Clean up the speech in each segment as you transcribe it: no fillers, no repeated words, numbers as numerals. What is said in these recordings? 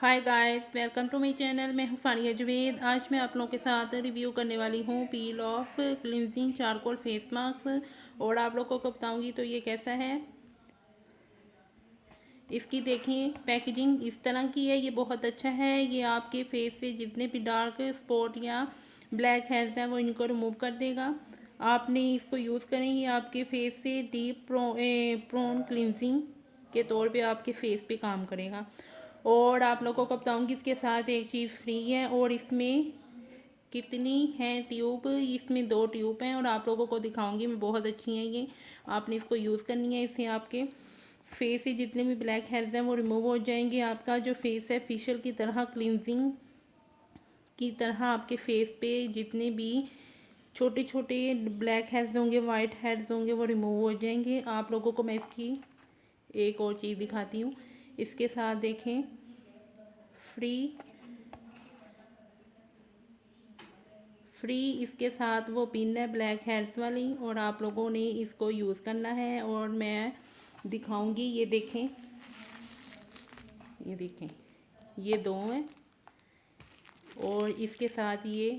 Hi guys, welcome to my channel. मैं हूँ फानिया जवेद। आज मैं आप लोगों के साथ रिव्यू करने वाली हूँ पील of cleansing charcoal face mask और आप लोगों को बताऊंगी तो ये कैसा है। इसकी देखें पैकेजिंग इस तरह की है, ये बहुत अच्छा है। ये आपके फेस से जितने भी डार्क स्पॉट या ब्लैक हेड्स हैं वो इनको रिमूव कर देगा। आपने इसको यूज़ करें, ये आपके फेस से डीप प्रोन क्लिनजिंग के तौर पे आपके फेस पे काम करेगा। और आप लोगों को बताऊंगी इसके साथ एक चीज़ फ्री है। और इसमें कितनी हैं ट्यूब, इसमें 2 ट्यूब हैं और आप लोगों को दिखाऊंगी मैं, बहुत अच्छी हैं ये। आपने इसको यूज़ करनी है, इससे आपके फेस से जितने भी ब्लैक हेड्स हैं वो रिमूव हो जाएंगे। आपका जो फेस है फेशियल की तरह क्लिनजिंग की तरह आपके फेस पे जितने भी छोटे छोटे ब्लैक हेड्स होंगे, वाइट हेड्स होंगे, वो रिमूव हो जाएंगे। आप लोगों को मैं इसकी एक और चीज़ दिखाती हूँ। इसके साथ देखें फ्री इसके साथ वो पिन है ब्लैक हेड्स वाली, और आप लोगों ने इसको यूज़ करना है और मैं दिखाऊंगी। ये देखें, ये 2 हैं और इसके साथ ये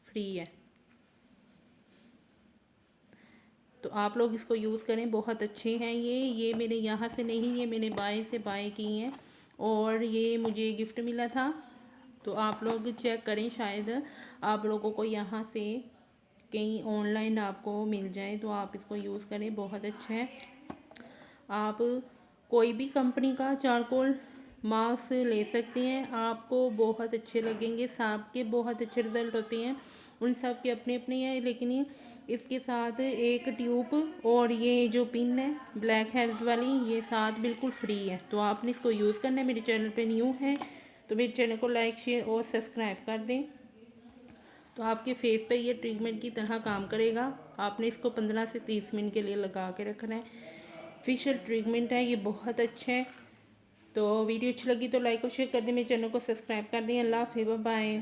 फ्री है। तो आप लोग इसको यूज़ करें, बहुत अच्छे हैं ये मेरे यहाँ से नहीं, ये मैंने बाय से बाय की हैं और ये मुझे गिफ्ट मिला था। तो आप लोग चेक करें, शायद आप लोगों को यहाँ से कहीं ऑनलाइन आपको मिल जाए तो आप इसको यूज़ करें, बहुत अच्छा है। आप कोई भी कंपनी का चारकोल मास्क ले सकते हैं, आपको बहुत अच्छे लगेंगे। सबके बहुत अच्छे रिज़ल्ट होते हैं, उन सब के अपने अपने हैं। लेकिन ये इसके साथ एक ट्यूब और ये जो पिन है ब्लैक हेड्स वाली, ये साथ बिल्कुल फ्री है। तो आपने इसको यूज़ करना है। मेरे चैनल पे न्यू है तो मेरे चैनल को लाइक शेयर और सब्सक्राइब कर दें। तो आपके फेस पे ये ट्रीटमेंट की तरह काम करेगा। आपने इसको 15 से 30 मिनट के लिए लगा के रखना है। फेशियल ट्रीटमेंट है ये, बहुत अच्छा है। तो वीडियो अच्छी लगी तो लाइक और शेयर कर दें, मेरे चैनल को सब्सक्राइब कर दें। अल्लाह हाफिज़, बाय।